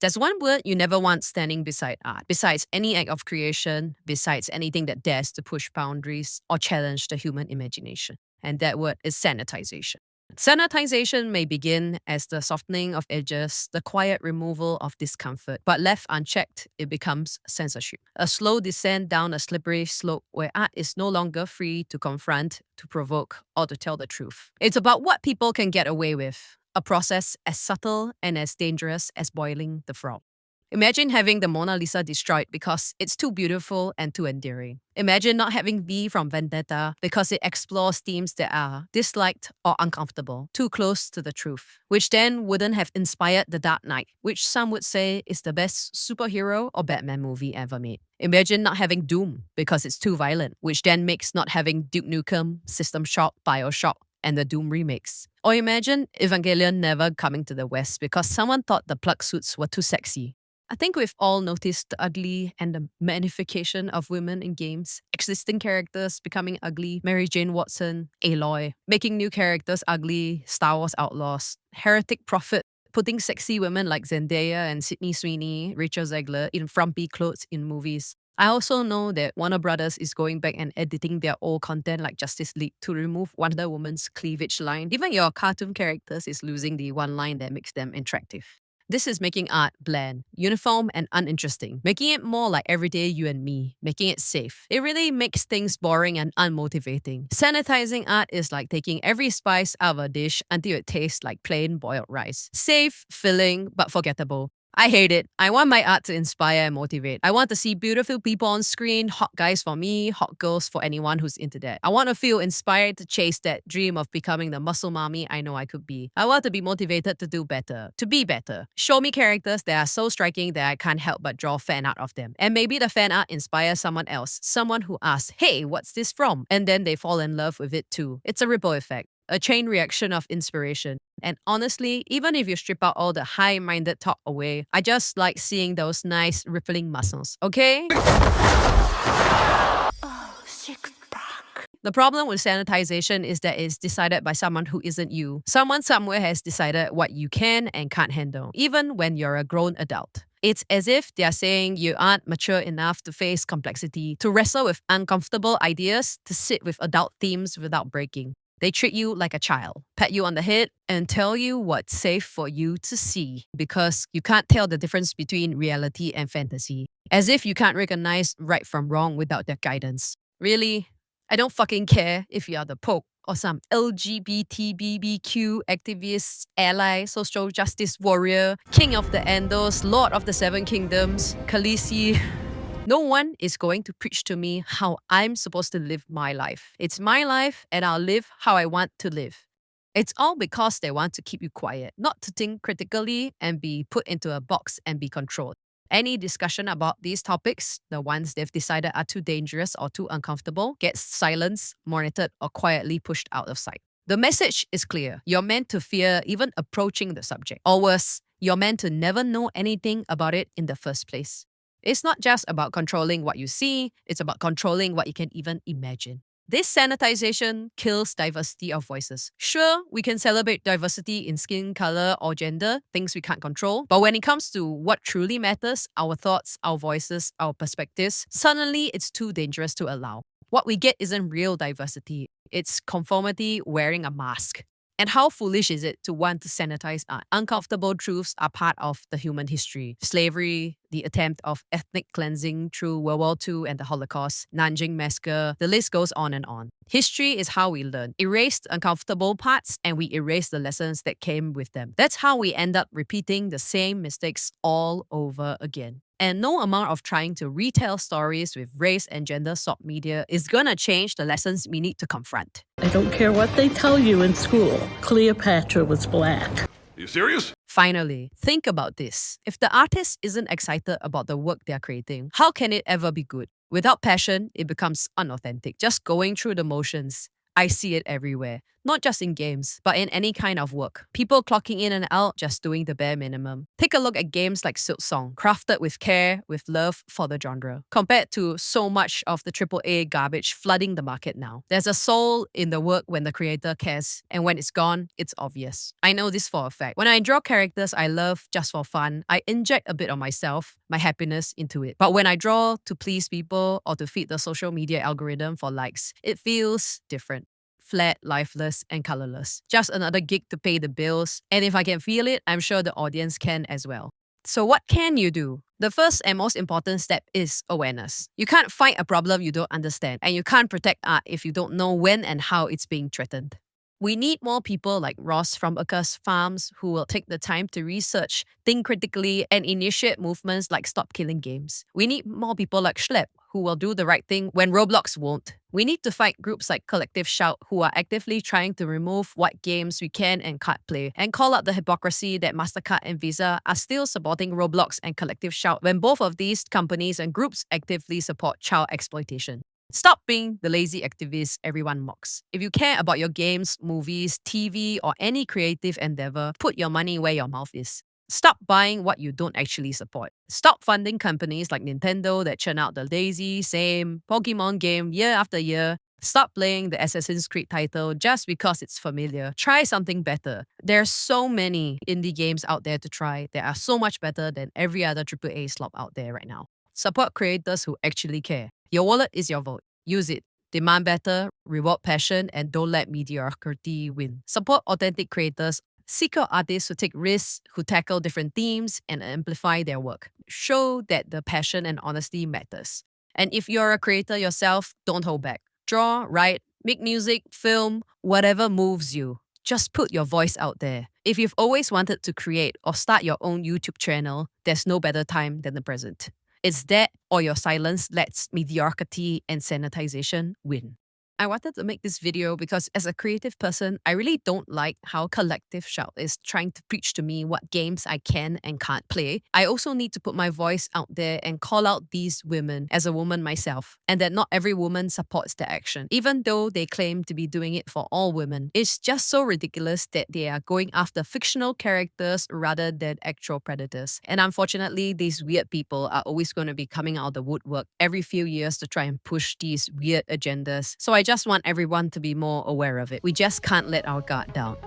There's one word you never want standing beside art, besides any act of creation, besides anything that dares to push boundaries or challenge the human imagination. And that word is sanitization. Sanitization may begin as the softening of edges, the quiet removal of discomfort, but left unchecked, it becomes censorship. A slow descent down a slippery slope where art is no longer free to confront, to provoke, or to tell the truth. It's about what people can get away with, a process as subtle and as dangerous as boiling the frog. Imagine having the Mona Lisa destroyed because it's too beautiful and too endearing. Imagine not having V from Vendetta because it explores themes that are disliked or uncomfortable, too close to the truth, which then wouldn't have inspired The Dark Knight, which some would say is the best superhero or Batman movie ever made. Imagine not having Doom because it's too violent, which then makes not having Duke Nukem, System Shock, BioShock, and the Doom remakes. Or imagine Evangelion never coming to the West because someone thought the plug suits were too sexy. I think we've all noticed the ugly and the magnification of women in games. Existing characters becoming ugly, Mary Jane Watson, Aloy, making new characters ugly, Star Wars Outlaws, Heretic Prophet, putting sexy women like Zendaya and Sydney Sweeney, Rachel Zegler in frumpy clothes in movies. I also know that Warner Brothers is going back and editing their old content like Justice League to remove Wonder Woman's cleavage line. Even your cartoon characters is losing the one line that makes them attractive. This is making art bland, uniform, and uninteresting, making it more like everyday you and me, making it safe. It really makes things boring and unmotivating. Sanitizing art is like taking every spice out of a dish until it tastes like plain boiled rice. Safe, filling, but forgettable. I hate it. I want my art to inspire and motivate. I want to see beautiful people on screen, hot guys for me, hot girls for anyone who's into that. I want to feel inspired to chase that dream of becoming the muscle mommy I know I could be. I want to be motivated to do better, to be better. Show me characters that are so striking that I can't help but draw fan art of them. And maybe the fan art inspires someone else, someone who asks, hey, what's this from? And then they fall in love with it too. It's a ripple effect, a chain reaction of inspiration. And honestly, even if you strip out all the high-minded talk away, I just like seeing those nice rippling muscles, okay? The problem with sanitization is that it's decided by someone who isn't you. Someone somewhere has decided what you can and can't handle, even when you're a grown adult. It's as if they're saying you aren't mature enough to face complexity, to wrestle with uncomfortable ideas, to sit with adult themes without breaking. They treat you like a child, pat you on the head, and tell you what's safe for you to see because you can't tell the difference between reality and fantasy. As if you can't recognize right from wrong without their guidance. Really? I don't fucking care if you are the Pope or some LGBTBBQ activist, ally, social justice warrior, king of the Andos, lord of the seven kingdoms, Khaleesi. No one is going to preach to me how I'm supposed to live my life. It's my life and I'll live how I want to live. It's all because they want to keep you quiet, not to think critically and be put into a box and be controlled. Any discussion about these topics, the ones they've decided are too dangerous or too uncomfortable, gets silenced, monitored, or quietly pushed out of sight. The message is clear. You're meant to fear even approaching the subject. Or worse, you're meant to never know anything about it in the first place. It's not just about controlling what you see, it's about controlling what you can even imagine. This sanitization kills diversity of voices. Sure, we can celebrate diversity in skin color or gender, things we can't control. But when it comes to what truly matters, our thoughts, our voices, our perspectives, suddenly it's too dangerous to allow. What we get isn't real diversity. It's conformity wearing a mask. And how foolish is it to want to sanitize art? Uncomfortable truths are part of the human history. Slavery, the attempt of ethnic cleansing through World War II and the Holocaust, Nanjing Massacre, the list goes on and on. History is how we learn. Erase the uncomfortable parts and we erase the lessons that came with them. That's how we end up repeating the same mistakes all over again. And no amount of trying to retell stories with race and gender swap media is gonna change the lessons we need to confront. I don't care what they tell you in school. Cleopatra was black. Are you serious? Finally, think about this. If the artist isn't excited about the work they're creating, how can it ever be good? Without passion, it becomes unauthentic, just going through the motions. I see it everywhere. not just in games, but in any kind of work. People clocking in and out just doing the bare minimum. Take a look at games like Silksong, crafted with care, with love for the genre, compared to so much of the AAA garbage flooding the market now. There's a soul in the work when the creator cares, and when it's gone, it's obvious. I know this for a fact. When I draw characters I love just for fun, I inject a bit of myself, my happiness into it. But when I draw to please people or to feed the social media algorithm for likes, it feels different. Flat, lifeless, and colorless. Just another gig to pay the bills, and if I can feel it, I'm sure the audience can as well. So what can you do? The first and most important step is awareness. You can't fight a problem you don't understand, and you can't protect art if you don't know when and how it's being threatened. We need more people like Ross from Ucas Farms who will take the time to research, think critically, and initiate movements like Stop Killing Games. We need more people like Schlep who will do the right thing when Roblox won't. We need to fight groups like Collective Shout who are actively trying to remove what games we can and can't play, and call out the hypocrisy that MasterCard and Visa are still supporting Roblox and Collective Shout when both of these companies and groups actively support child exploitation. Stop being the lazy activist everyone mocks. If you care about your games, movies, TV, or any creative endeavor, put your money where your mouth is. Stop buying what you don't actually support. Stop funding companies like Nintendo that churn out the lazy, same Pokemon game year after year. Stop playing the Assassin's Creed title just because it's familiar. Try something better. There's so many indie games out there to try that are so much better than every other AAA slop out there right now. Support creators who actually care. Your wallet is your vote. Use it. Demand better, reward passion, and don't let mediocrity win. Support authentic creators. Seek out artists who take risks, who tackle different themes, and amplify their work. Show that the passion and honesty matters. And if you're a creator yourself, don't hold back. Draw, write, make music, film, whatever moves you. Just put your voice out there. If you've always wanted to create or start your own YouTube channel, there's no better time than the present. It's that or your silence lets mediocrity and sanitization win. I wanted to make this video because as a creative person, I really don't like how Collective Shout is trying to preach to me what games I can and can't play. I also need to put my voice out there and call out these women as a woman myself, and that not every woman supports their action, even though they claim to be doing it for all women. It's just so ridiculous that they are going after fictional characters rather than actual predators. And unfortunately, these weird people are always going to be coming out of the woodwork every few years to try and push these weird agendas. So I just want everyone to be more aware of it. We just can't let our guard down.